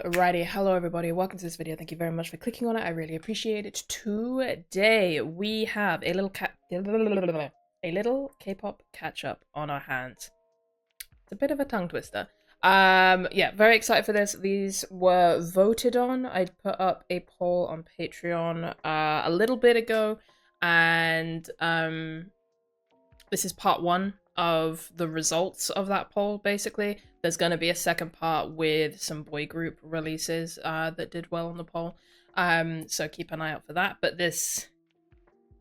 Alrighty, hello everybody, welcome to this video. Thank you very much for clicking on it. I really appreciate it. Today we have a little K-pop catch-up on our hands. It's a bit of a tongue twister. Yeah, very excited for this. These were voted on. I put up a poll on Patreon a little bit ago, and this is part one of the results of that poll. Basically, there's going to be a second part with some boy group releases that did well on the poll, so keep an eye out for that. But this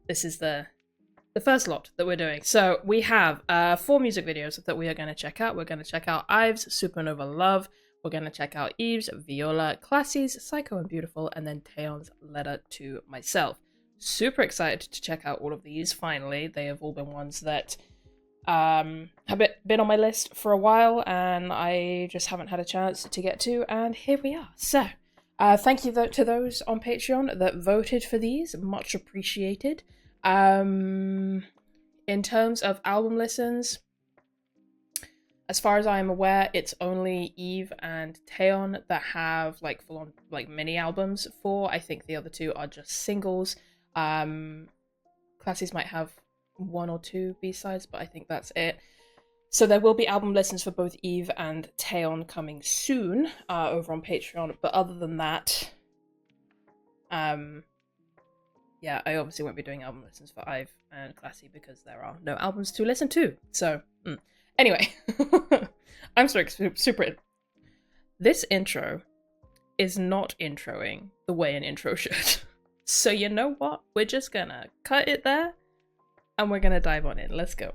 is the first lot that we're doing. So we have 4 music videos that we are going to check out. We're going to check out IVE's Supernova Love, we're going to check out Eve's Viola, Classy's Psycho and Beautiful, and then Taeyeon's Letter to Myself. Super excited to check out all of these. Finally, they have all been ones that have been on my list for a while, and I just haven't had a chance to get to, and here we are. So, thank you to those on Patreon that voted for these. Much appreciated. In terms of album listens, as far as I am aware, it's only Eve and Taeyeon that have like full-on like mini albums for. I think the other two are just singles. Classes might have 1 or 2 B-sides, but I think that's it. So there will be album listens for both Eve and Taeyeon coming soon over on Patreon. But other than that, yeah, I obviously won't be doing album listens for IVE and Classy because there are no albums to listen to. So, anyway, I'm super. This intro is not introing the way an intro should. So you know what? We're just gonna cut it there and we're gonna dive on in. Let's go.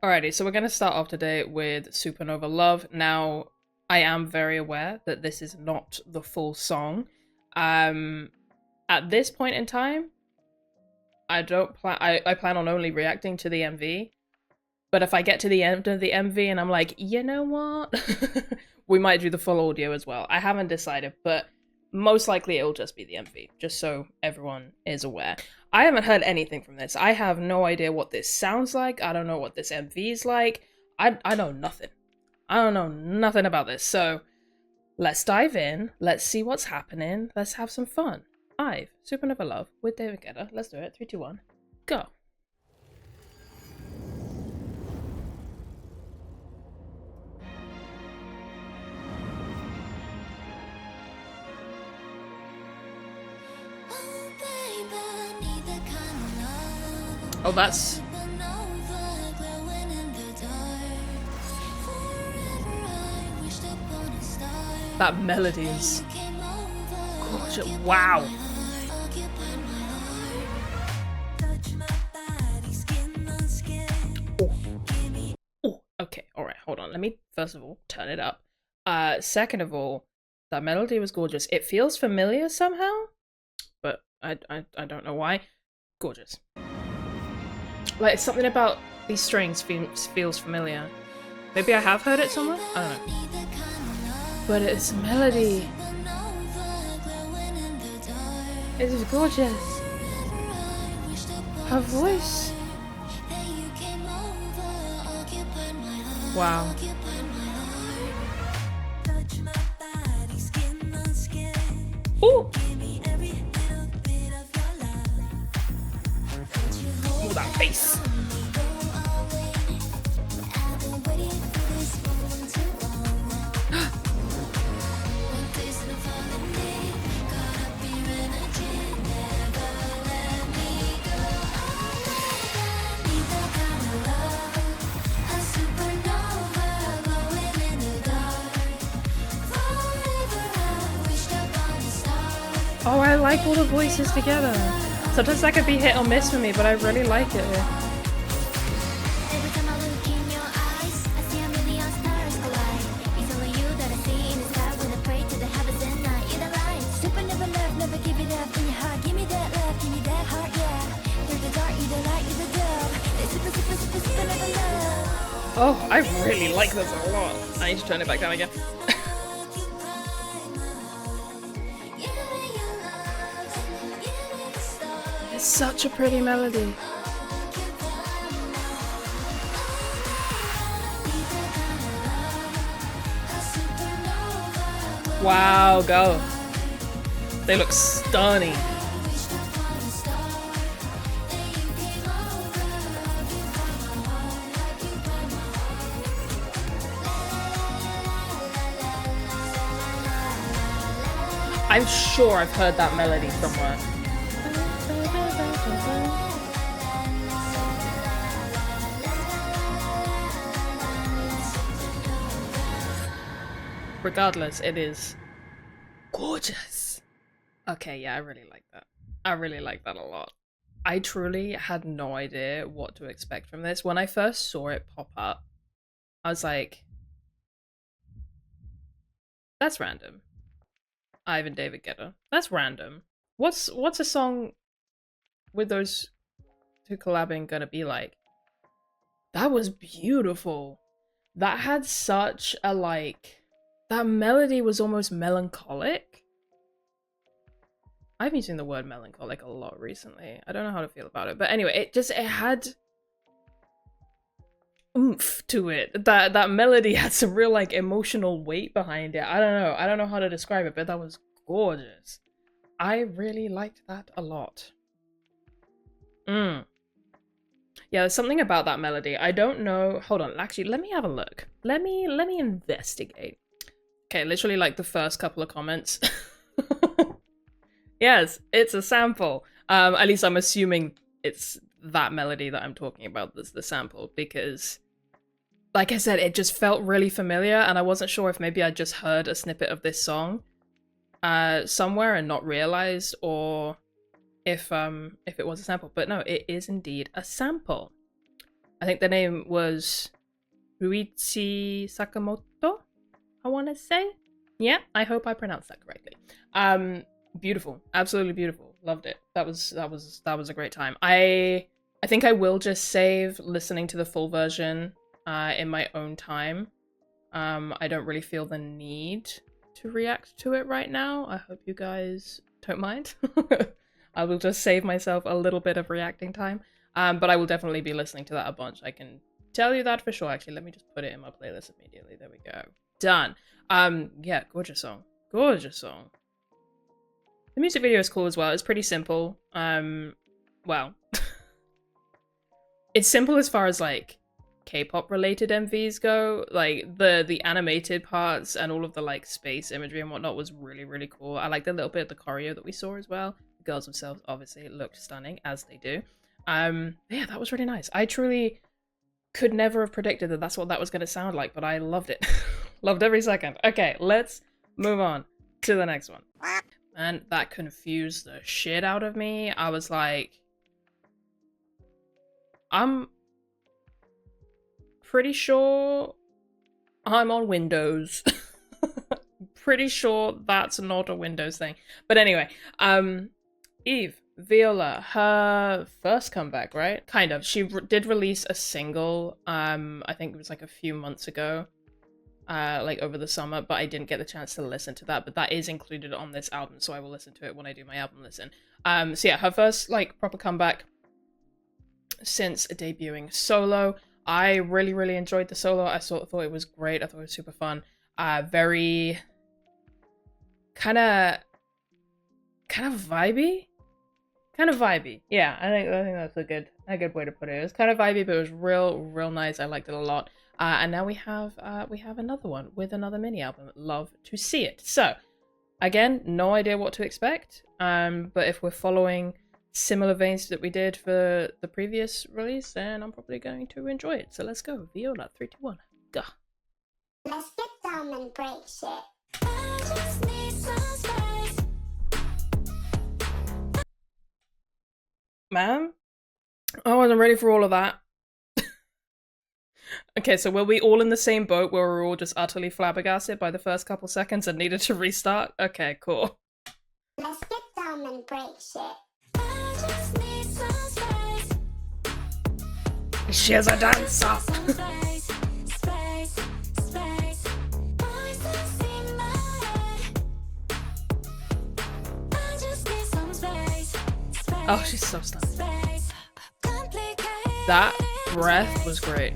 Alrighty, so we're gonna start off today with Supernova Love. Now, I am very aware that this is not the full song. At this point in time, I plan on only reacting to the MV. But if I get to the end of the MV and I'm like, you know what? We might do the full audio as well. I haven't decided, but most likely it'll just be the MV, just so everyone is aware. I haven't heard anything from this. I have no idea what this sounds like. I don't know what this MV is like. I know nothing. I don't know nothing about this. So let's dive in. Let's see what's happening. Let's have some fun. IVE, Supernova Love with David Guetta. Let's do it. 3, 2, 1, go. Oh, that's... that melody is gorgeous. Wow. Oh, okay, alright, hold on. Let me, first of all, turn it up. Second of all, that melody was gorgeous. It feels familiar somehow, but I don't know why. Gorgeous. Like, something about these strings feels familiar. Maybe I have heard it somewhere? I don't know. But it's melody. It is gorgeous. Her voice. Wow. Ooh! Oh, that bass. Oh, I like all the voices together. Sometimes that could be hit or miss for me, but I really like it here. Oh, I really like this a lot. I need to turn it back down again. It's such a pretty melody. Wow, go. They look stunning. I'm sure I've heard that melody somewhere. Regardless, it is gorgeous. Okay, yeah, I really like that. I really like that a lot. I truly had no idea what to expect from this. When I first saw it pop up, I was like, that's random. Ivan David Guetta. That's random. What's a song with those two collabing gonna be like? That was beautiful. That had such a like, that melody was almost melancholic. I've been using the word melancholic a lot recently. I don't know how to feel about it, but anyway, it had oomph to it. That melody had some real like emotional weight behind it. I don't know how to describe it, but that was gorgeous. I really liked that a lot. Yeah, there's something about that melody. I don't know. Hold on, actually, let me have a look. Let me investigate. Okay, literally like the first couple of comments. Yes, it's a sample. At least I'm assuming it's that melody that I'm talking about that's the sample, because like I said, it just felt really familiar, and I wasn't sure if maybe I just heard a snippet of this song somewhere and not realized, or if it was a sample. But no, it is indeed a sample. I think the name was Ruichi Sakamoto, I want to say. Yeah, I hope I pronounced that correctly. Beautiful, absolutely beautiful. Loved it. That was a great time. I think I will just save listening to the full version in my own time. I don't really feel the need to react to it right now. I hope you guys don't mind. I will just save myself a little bit of reacting time. But I will definitely be listening to that a bunch. I can tell you that for sure. Actually, let me just put it in my playlist immediately. There we go. Done. Yeah, gorgeous song. Gorgeous song. The music video is cool as well. It's pretty simple. Well, it's simple as far as like K-pop related MVs go. Like the animated parts and all of the like space imagery and whatnot was really, really cool. I liked a little bit of the choreo that we saw as well. The girls themselves obviously looked stunning, as they do. Yeah, that was really nice. I truly could never have predicted that that's what that was going to sound like, but I loved it. Loved every second. Okay, let's move on to the next one. And that confused the shit out of me. I was like, I'm pretty sure I'm on Windows. Pretty sure that's not a Windows thing. But anyway, Eve, Viola, her first comeback, right? Kind of. She did release a single, I think it was like a few months ago. Like over the summer, but I didn't get the chance to listen to that, but that is included on this album, so I will listen to it when I do my album listen. So yeah, her first like proper comeback since debuting solo. I really, really enjoyed the solo. I thought it was great. I thought it was super fun. Very kind of vibey. Kind of vibey. Yeah, I think that's a good way to put it. It was kind of vibey, but it was real nice. I liked it a lot. And now we have another one with another mini album. Love to see it. So, again, no idea what to expect. But if we're following similar veins that we did for the previous release, then I'm probably going to enjoy it. So let's go. Viola, 3, 2, 1, go. Let's get down and break shit. I just need some space. Ma'am? I wasn't ready for all of that. Okay, so were we all in the same boat where we were all just utterly flabbergasted by the first couple seconds and needed to restart? Okay, cool. Let's get down and break shit. I just need some space. She's a dancer. Oh, she's so stunning. That breath was great.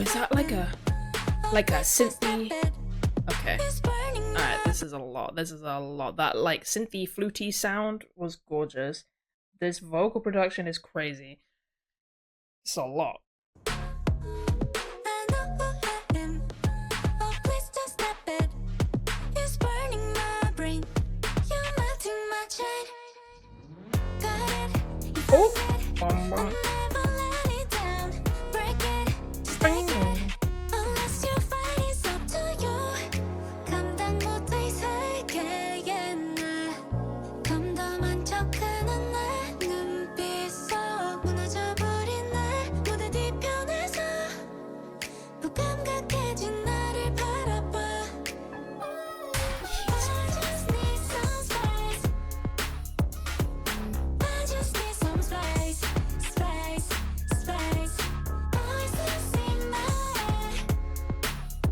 is that like a synthy? Okay. Alright, this is a lot. This is a lot. That like synthy fluty sound was gorgeous. This vocal production is crazy. It's a lot. Oh!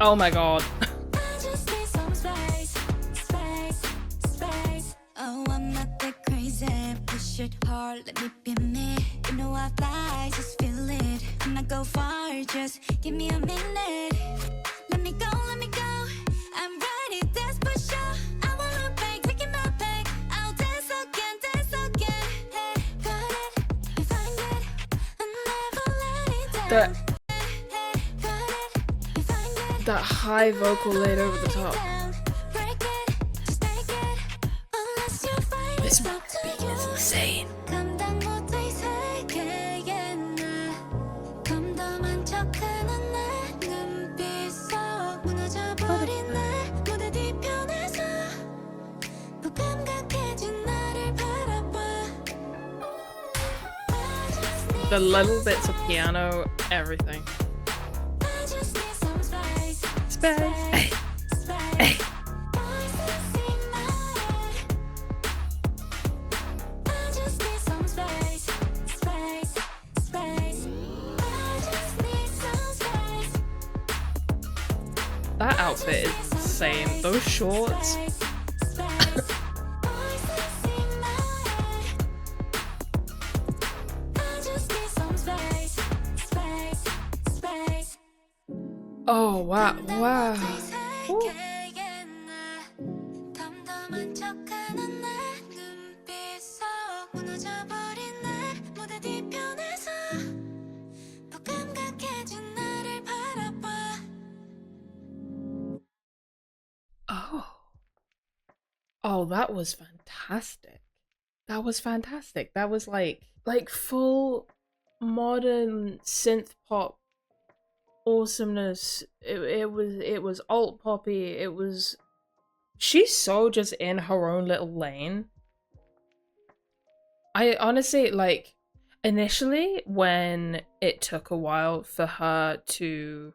Oh my god. Oh, I'm not that crazy. Push it hard, let me be me. You know I fly, just feel it. When I go far, just give me a minute. Let me go, let me go. I'm ready, that's for sure. I won't look back, taking my back. I'll dance again, dance again. Hey, got it, you find it. I never let it down. That high vocal laid over the top. This beat is insane. The little bits of piano, everything. Hey. Hey. That outfit is insane. Those shorts. Oh wow, wow. Ooh. Oh. Oh, that was fantastic. That was fantastic. That was like full modern synth pop awesomeness. It was alt poppy. It was, she's so just in her own little lane. I honestly, like, initially when it took a while for her to,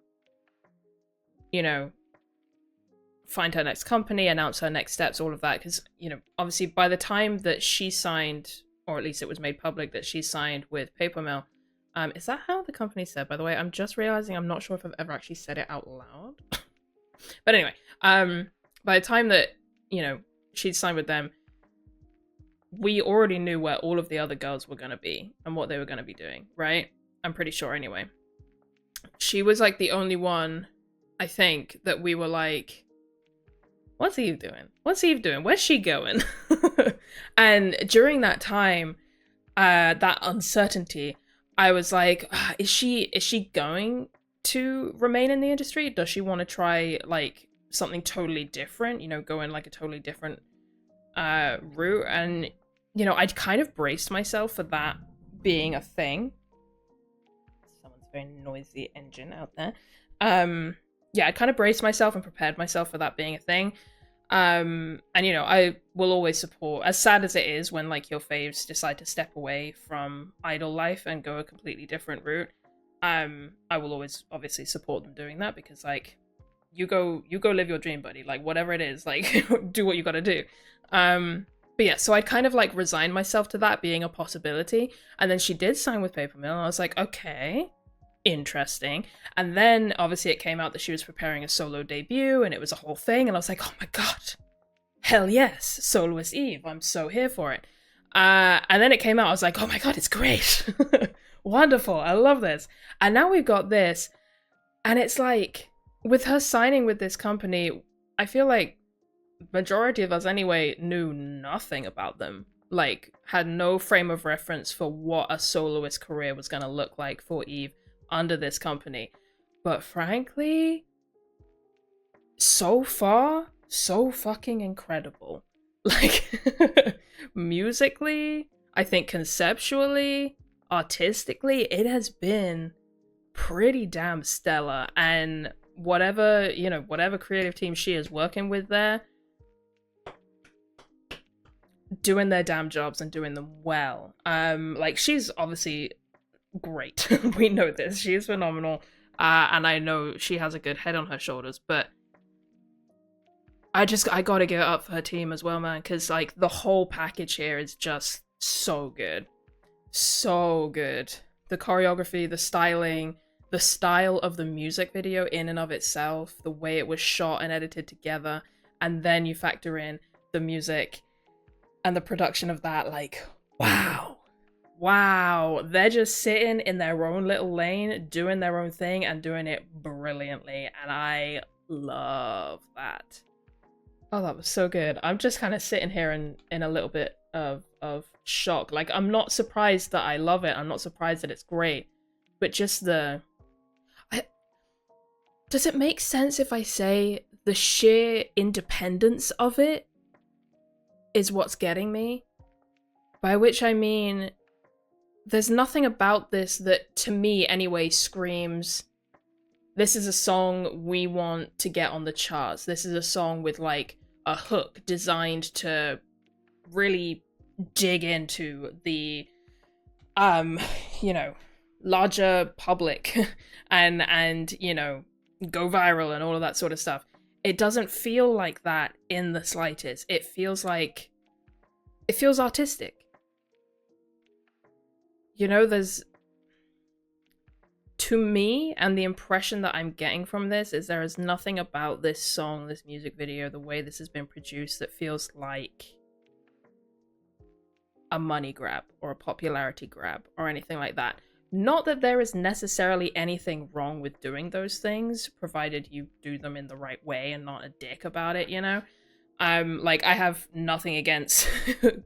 you know, find her next company, announce her next steps, all of that, because, you know, obviously by the time that she signed, or at least it was made public that she signed with Paper Mill, is that how the company said, by the way? I'm just realizing I'm not sure if I've ever actually said it out loud. But anyway, by the time that, you know, she'd signed with them, we already knew where all of the other girls were going to be and what they were going to be doing, right? I'm pretty sure anyway. She was like the only one, I think, that we were like, what's Eve doing? What's Eve doing? Where's she going? And during that time, that uncertainty, I was like, is she going to remain in the industry? Does she want to try like something totally different? You know, go in like a totally different route? And you know, I'd kind of braced myself for that being a thing. Someone's very noisy engine out there. Yeah, I kind of braced myself and prepared myself for that being a thing. And you know, I will always support, as sad as it is when like your faves decide to step away from idol life and go a completely different route. I will always obviously support them doing that, because like you go live your dream, buddy. Like whatever it is, like do what you gotta do. But yeah, so I kind of like resigned myself to that being a possibility. And then she did sign with Paper Mill, and I was like, okay, interesting. And then obviously it came out that she was preparing a solo debut, and it was a whole thing, and I was like, oh my god, hell yes, soloist Eve, I'm so here for it. And then it came out, I was like, oh my god, it's great. Wonderful, I love this. And now we've got this. And it's like, with her signing with this company, I feel like majority of us anyway knew nothing about them. Like, had no frame of reference for what a soloist career was gonna look like for Eve under this company. But frankly, so far, so fucking incredible. Like, musically, I think conceptually, artistically, it has been pretty damn stellar. And whatever, you know, whatever creative team she is working with there, doing their damn jobs and doing them well. Like, she's obviously great. We know this. She is phenomenal. And I know she has a good head on her shoulders, but I gotta give it up for her team as well, man, because like the whole package here is just so good. So good. The choreography, the styling, the style of the music video in and of itself, the way it was shot and edited together, and then you factor in the music and the production of that, like, wow. Wow. They're just sitting in their own little lane, doing their own thing, and doing it brilliantly, and I love that. Oh, that was so good. I'm just kind of sitting here in a little bit of shock. Like, I'm not surprised that I love it. I'm not surprised that it's great. But just does it make sense if I say the sheer independence of it is what's getting me? By which I mean, there's nothing about this that, to me anyway, screams, this is a song we want to get on the charts. This is a song with, like, a hook designed to really dig into the, you know, larger public and, you know, go viral and all of that sort of stuff. It doesn't feel like that in the slightest. It feels artistic. You know, to me, and the impression that I'm getting from this is there is nothing about this song, this music video, the way this has been produced that feels like a money grab or a popularity grab or anything like that. Not that there is necessarily anything wrong with doing those things, provided you do them in the right way and not a dick about it, you know? Like, I have nothing against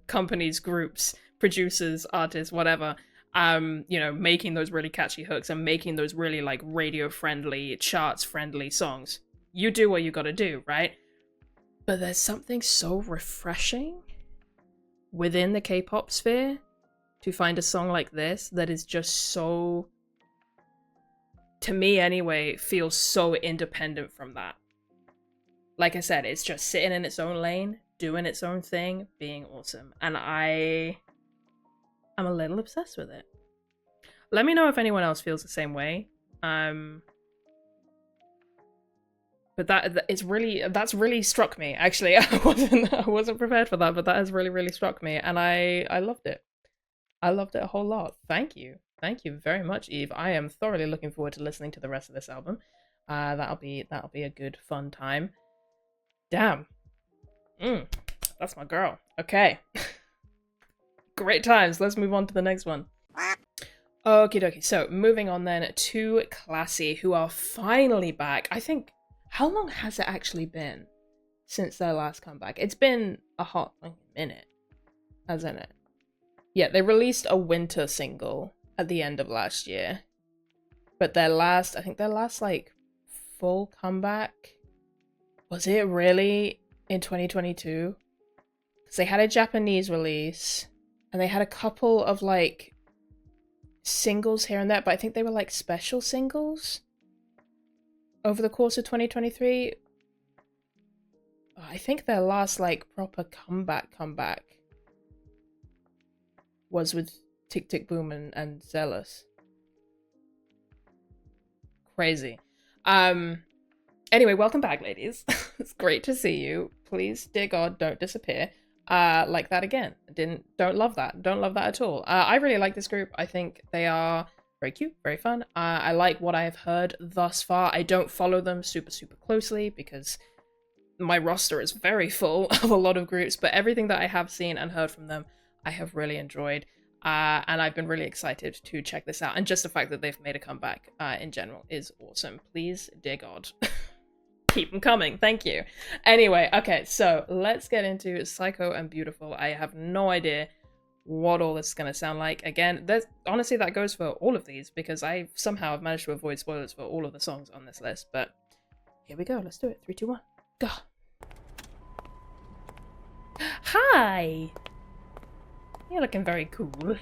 companies, groups, producers, artists, whatever, you know, making those really catchy hooks and making those really, like, radio-friendly, charts-friendly songs. You do what you gotta do, right? But there's something so refreshing within the K-pop sphere to find a song like this that is just so, to me anyway, feels so independent from that. Like I said, it's just sitting in its own lane, doing its own thing, being awesome. And I'm a little obsessed with it. Let me know if anyone else feels the same way. But that's really struck me. Actually, I wasn't prepared for that, but that has really struck me, and I loved it. I loved it a whole lot. Thank you very much, Eve. I am thoroughly looking forward to listening to the rest of this album. That'll be a good fun time. Damn. That's my girl. Okay. Great times. Let's move on to the next one. Okie dokie. So, moving on then to Classy, who are finally back. I think, how long has it actually been since their last comeback? It's been a hot minute, hasn't it? Yeah, they released a winter single at the end of last year. But their last, like, full comeback, was it really in 2022? Because they had a Japanese release, and they had a couple of, like, singles here and there, but I think they were, like, special singles over the course of 2023. I think their last, like, proper comeback was with Tick Tick Boom and Zealous. Crazy. Anyway, welcome back, ladies. It's great to see you. Please, dear God, don't disappear. Like that again. Don't love that. Don't love that at all. I really like this group. I think they are very cute, very fun. I like what I have heard thus far. I don't follow them super closely because my roster is very full of a lot of groups, but everything that I have seen and heard from them, I have really enjoyed. And I've been really excited to check this out. And just the fact that they've made a comeback in general is awesome. Please, dear God, keep them coming. Thank you. Anyway, okay, so let's get into Psycho and Beautiful. I have no idea what all this is going to sound like. Again, honestly, that goes for all of these because I somehow have managed to avoid spoilers for all of the songs on this list. But here we go. Let's do it. 3, 2, 1, go. Hi! You're looking very cool.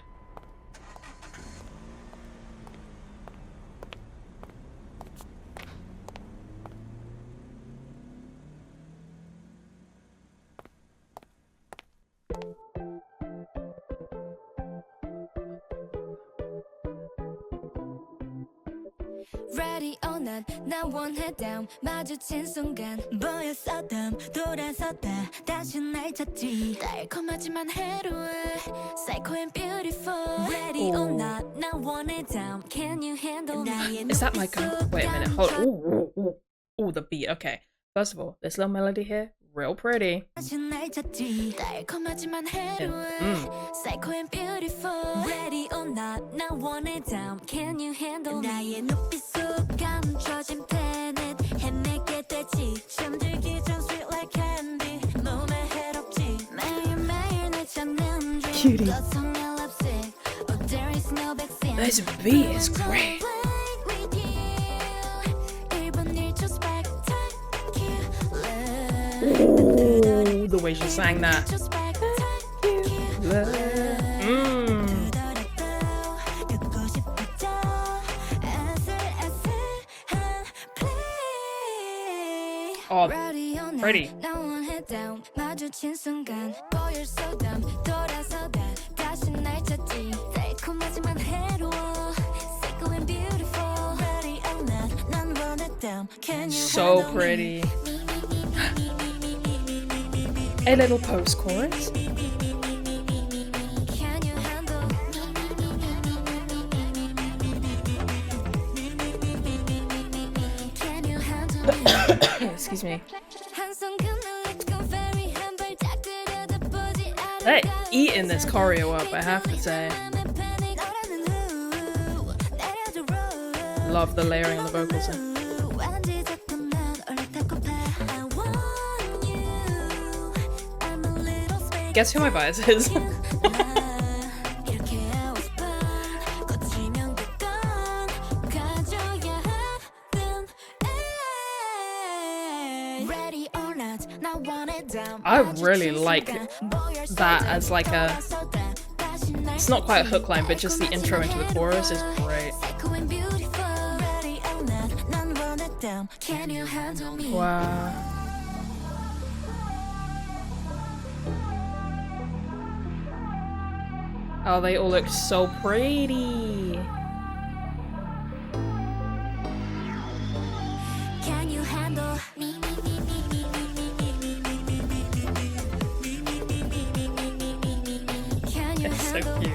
Ready or not, 난 원해 down 마주친 순간 보였었던 돌아섰다 다시 날 찾지 달콤하지만 해로해 Psycho and beautiful Ready or not, 난 원해 down Can you handle 나의 Is that my girl? Wait a minute, hold on. Ooh, ooh, ooh. Ooh, the beat, okay. First of all, this little melody here, real pretty. 다시 날 찾지 달콤하지만 해로해 Psycho and beautiful Ready or not, 난 원해 down Can you handle 나의 눈빛 속 감춰진 planet 헤매게 되지 잠들기 전 sweet like candy 몸에 해롭지 매일매일 날 찾는 dream Cutie. 고통의 lipstick Oh there is no vaccine This beat is great. Ooh, the way she sang that. Oh, pretty. So pretty. A little post-chorus. Excuse me. They eat in this choreo up, I have to say. Love the layering on the vocals. Guess who my bias is? I really like that as like a... It's not quite a hook line, but just the intro into the chorus is great. Wow. Oh, they all look so pretty. Can you handle me? It's so cute.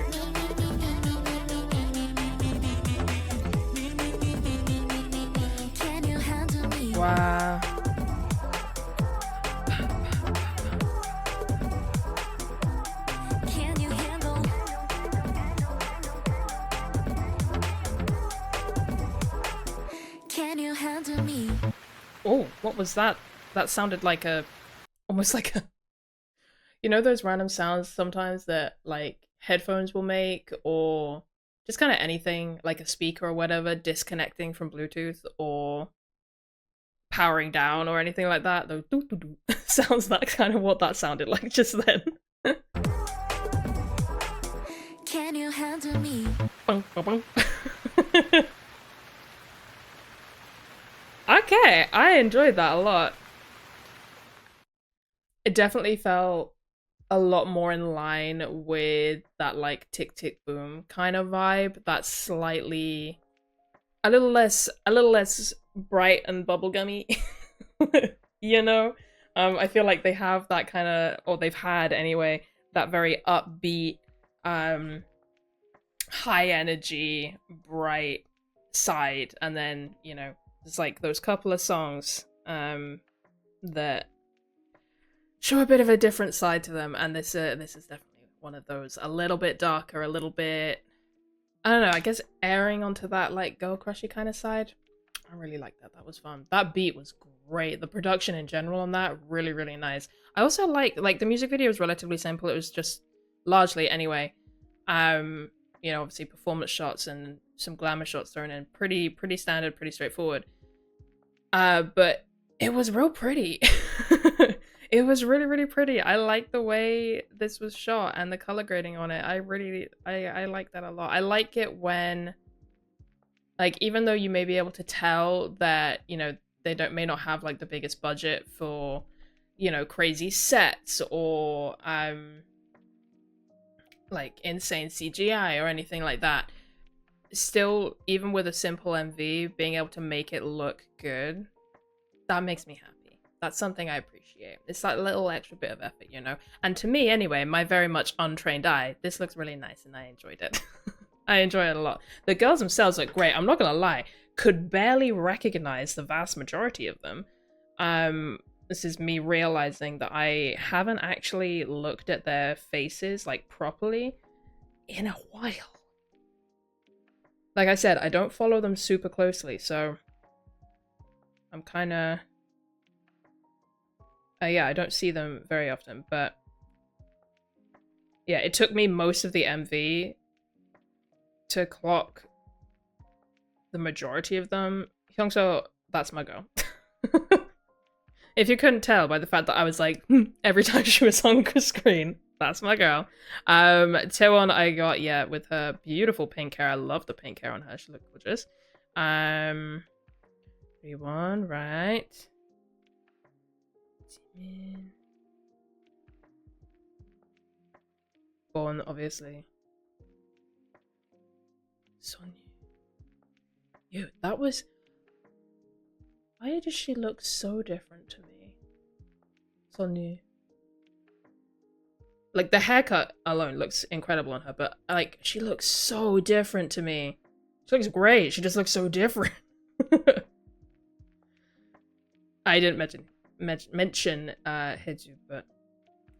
Can you handle me? Wow. Can you handle? Can you handle me? Oh, what was that? That sounded like a... Almost like a... You know those random sounds sometimes that like headphones will make, or just kind of anything like a speaker or whatever disconnecting from Bluetooth or powering down or anything like that? Those doo doo doo sounds, that's kind of what that sounded like just then. Can you handle me? Bung, bung, bung. Okay, I enjoyed that a lot. It definitely felt a lot more in line with that like tick tick boom kind of vibe. That's slightly a little less bright and bubblegummy. You know? I feel like they have that kind of, or they've had anyway, that very upbeat, high energy, bright side, and then, you know, there's like those couple of songs that show a bit of a different side to them, and this is definitely one of those. A little bit darker, a little bit, I don't know, I guess airing onto that like girl crushy kind of side. I really liked that. That was fun. That beat was great. The production in general on that, really, really nice. I also like the music video was relatively simple. It was just largely anyway. You know, obviously performance shots and some glamour shots thrown in. Pretty standard, pretty straightforward. But it was real pretty. It was really, really pretty. I like the way this was shot and the color grading on it. I like that a lot. I like it when, like, even though you may be able to tell that, you know, they may not have like the biggest budget for, you know, crazy sets or like insane CGI or anything like that. Still, even with a simple MV, being able to make it look good, that makes me happy. That's something I appreciate. It's that little extra bit of effort, you know? And to me, anyway, my very much untrained eye, this looks really nice and I enjoyed it. I enjoy it a lot. The girls themselves look great. I'm not gonna lie. Could barely recognize the vast majority of them. This is me realizing that I haven't actually looked at their faces, like, properly in a while. Like I said, I don't follow them super closely, so I'm kind of... yeah, I don't see them very often, but... yeah, it took me most of the MV to clock the majority of them. Hyungseo, that's my girl. If you couldn't tell by the fact that I was like, every time she was on screen, that's my girl. Taeyeon I got, yeah, with her beautiful pink hair. I love the pink hair on her. She looked gorgeous. 3-1, right. Born, obviously. Sonyu. Ew, that was... why does she look so different to me? Sonyu. Like, the haircut alone looks incredible on her, but, like, she looks so different to me. She looks great, she just looks so different. I didn't mention Heju, but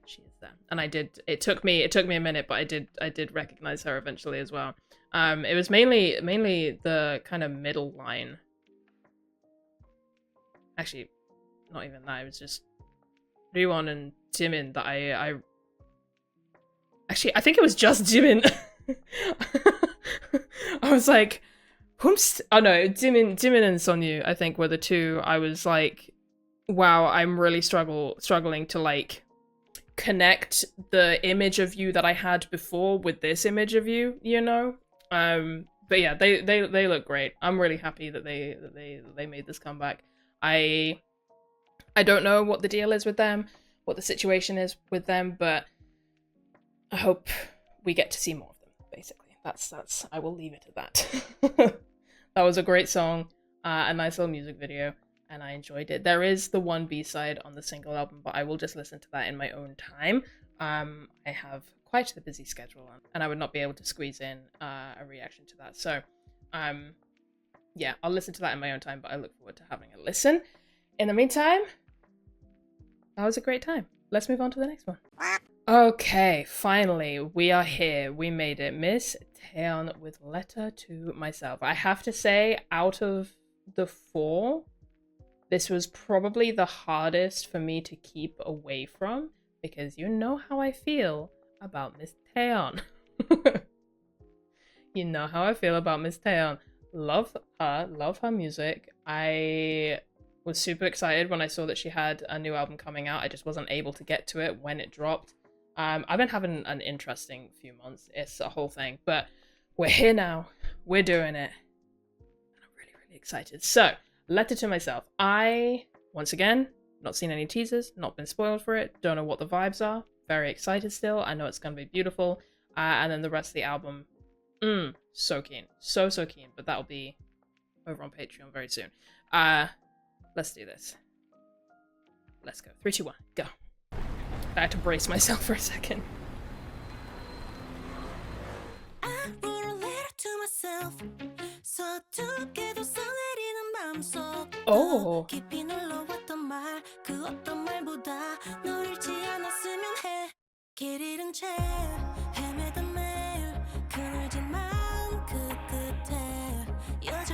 she is there. And I did, it took me a minute, but I did recognize her eventually as well. It was mainly the kind of middle line. Actually, not even that, it was just Ryewon and Jimin that I actually, I think it was just Jimin. I was like, whomst? Oh no, Jimin and Sonyu, I think, were the two. I was like, wow, I'm really struggling to like connect the image of you that I had before with this image of you, you know? But yeah, they look great. I'm really happy that they made this comeback. I don't know what the deal is with them, what the situation is with them, but I hope we get to see more of them, basically. That's I will leave it at that. That was a great song, a nice little music video, and I enjoyed it. There is the one B-side on the single album, but I will just listen to that in my own time. I have quite a busy schedule, and I would not be able to squeeze in a reaction to that. So, yeah, I'll listen to that in my own time, but I look forward to having a listen. In the meantime, that was a great time. Let's move on to the next one. Okay, finally, we are here. We made it. Miss Taeyeon with Letter to Myself. I have to say, out of the 4, this was probably the hardest for me to keep away from, because you know how I feel about Miss Taeyeon. You know how I feel about Miss Taeyeon. Love her music. I was super excited when I saw that she had a new album coming out. I just wasn't able to get to it when it dropped. I've been having an interesting few months. It's a whole thing, but we're here now. We're doing it. And I'm really, really excited. So, Letter to Myself. I, once again, not seen any teasers, not been spoiled for it, don't know what the vibes are. Very excited still. I know it's going to be beautiful. And then the rest of the album, so keen. So keen. But that'll be over on Patreon very soon. Let's do this. Let's go. 3, 2, 1, go. I had to brace myself for a second. I wrote a letter to myself. 서투게도 써내리는 마음속 Oh. 깊이 눌러왔던 말 그 어떤 말보다 널 잃지 않았으면 해 길 잃은 채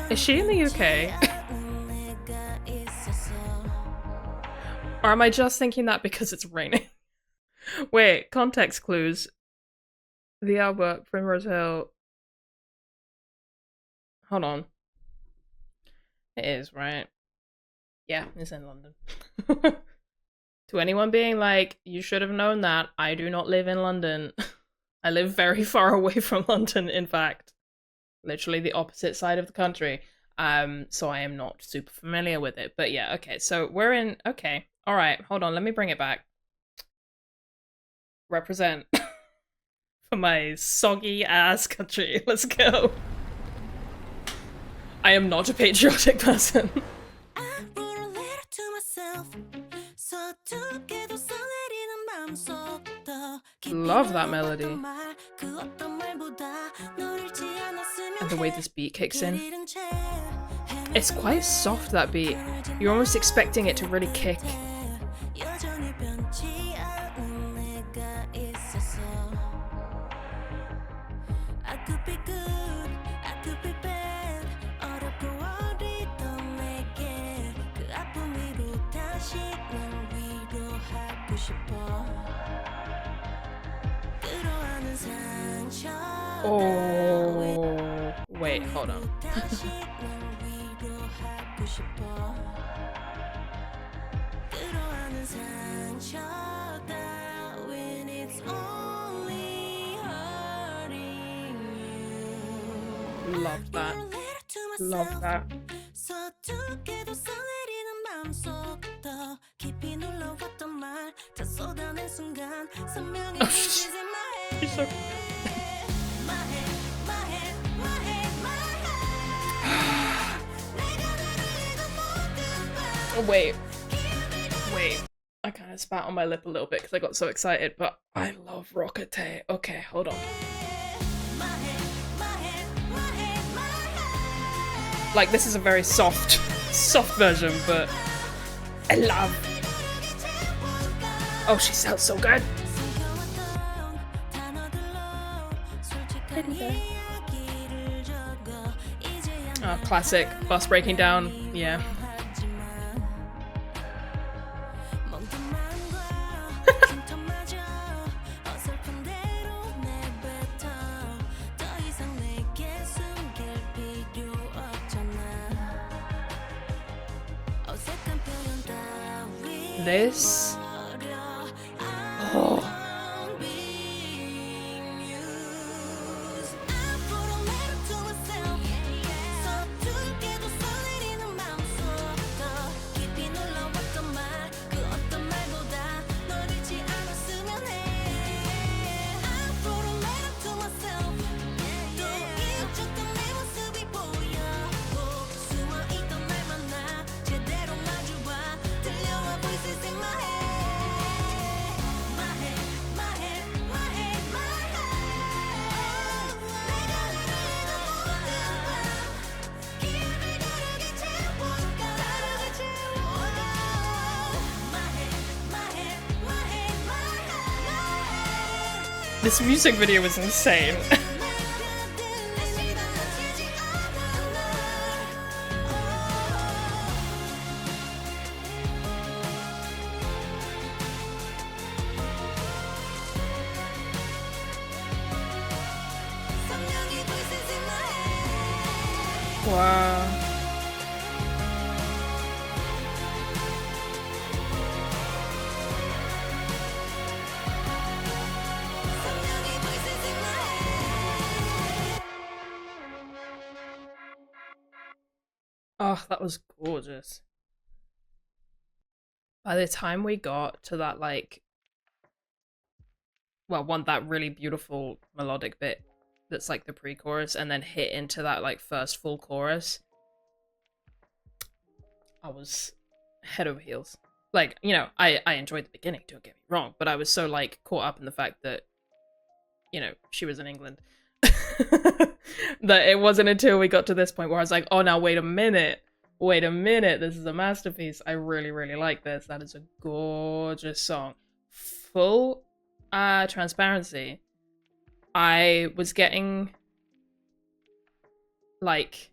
Is she in the UK? Or am I just thinking that because it's raining? Wait, context clues. The Albert, Primrose Hill. Hold on. It is, right? Yeah, it's in London. To anyone being like, you should have known that, I do not live in London. I live very far away from London, in fact. Literally the opposite side of the country. So I am not super familiar with it. But yeah, okay, so we're in... Okay, alright, hold on, let me bring it back. Represent for my soggy ass country. Let's go. I am not a patriotic person. Love that melody. And the way this beat kicks in. It's quite soft, that beat. You're almost expecting it to really kick. Oh, wait, hold on. Love that. Love that. Oh, she's so... Oh, wait. I kind of spat on my lip a little bit because I got so excited, but I love Rockete. Okay, hold on. Like, this is a very soft version, but I love... Oh, she sounds so good. Oh, classic. Bus breaking down. Yeah. This... Oh. This music video was insane. Wow. Oh, that was gorgeous. By the time we got to that, like, well, that really beautiful melodic bit that's like the pre-chorus, and then hit into that like first full chorus, I was head over heels. Like, you know, I enjoyed the beginning, don't get me wrong, but I was so like caught up in the fact that, you know, she was in England that it wasn't until we got to this point where I was like, oh, now wait a minute, this is a masterpiece. I really, really like this. That is a gorgeous song. Full transparency, I was getting like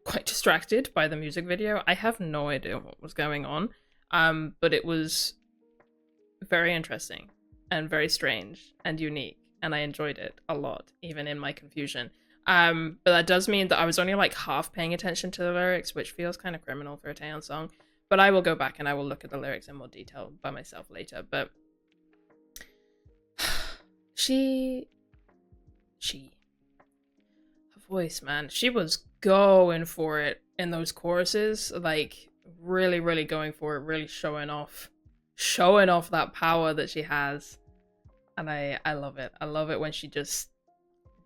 quite distracted by the music video. I have no idea what was going on, but it was very interesting and very strange and unique, and I enjoyed it a lot, even in my confusion. But that does mean that I was only like half paying attention to the lyrics, which feels kind of criminal for a Taeyeon song. But I will go back and I will look at the lyrics in more detail by myself later. But her voice, man, she was going for it in those choruses, like really, really going for it, really showing off that power that she has. And I love it. I love it when she just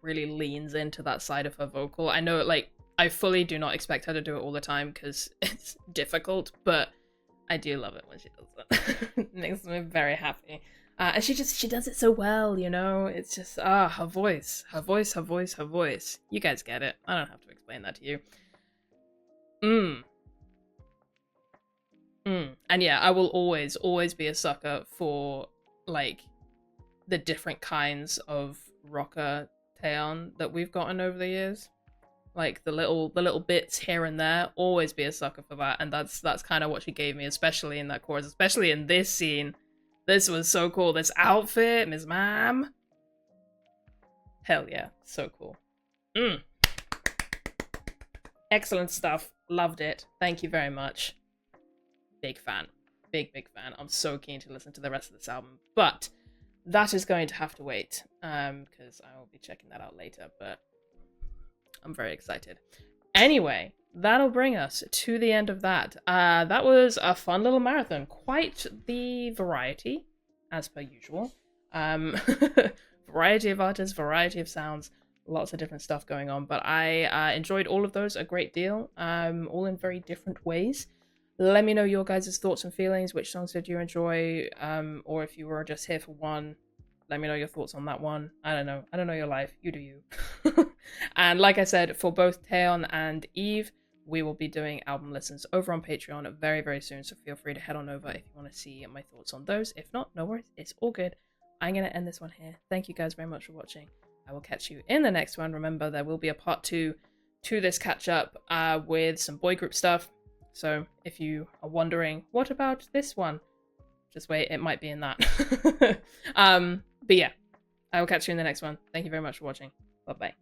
really leans into that side of her vocal. I know, like, I fully do not expect her to do it all the time because it's difficult, but I do love it when she does it. It makes me very happy. And she does it so well, you know? It's just, her voice. You guys get it. I don't have to explain that to you. And yeah, I will always be a sucker for, like, the different kinds of rocker Taeyeon that we've gotten over the years. Like the little bits here and there, always be a sucker for that, and that's kind of what she gave me, especially in that chorus, especially in this scene. This was so cool. This outfit, Ms. Ma'am. Hell yeah, so cool. Excellent stuff. Loved it. Thank you very much. Big fan. Big fan. I'm so keen to listen to the rest of this album, but that is going to have to wait, because I will be checking that out later, but I'm very excited. Anyway, that'll bring us to the end of that. That was a fun little marathon. Quite the variety, as per usual. Variety of artists, variety of sounds, lots of different stuff going on, but I enjoyed all of those a great deal, all in very different ways. Let me know your guys' thoughts and feelings. Which songs did you enjoy? Or if you were just here for one, let me know your thoughts on that one. I don't know. I don't know your life. You do you. And like I said, for both Taeyeon and Eve, we will be doing album listens over on Patreon very, very soon. So feel free to head on over if you want to see my thoughts on those. If not, no worries. It's all good. I'm going to end this one here. Thank you guys very much for watching. I will catch you in the next one. Remember, there will be a part 2 to this catch up with some boy group stuff. So if you are wondering, what about this one? Just wait, it might be in that. But yeah, I will catch you in the next one. Thank you very much for watching. Bye-bye.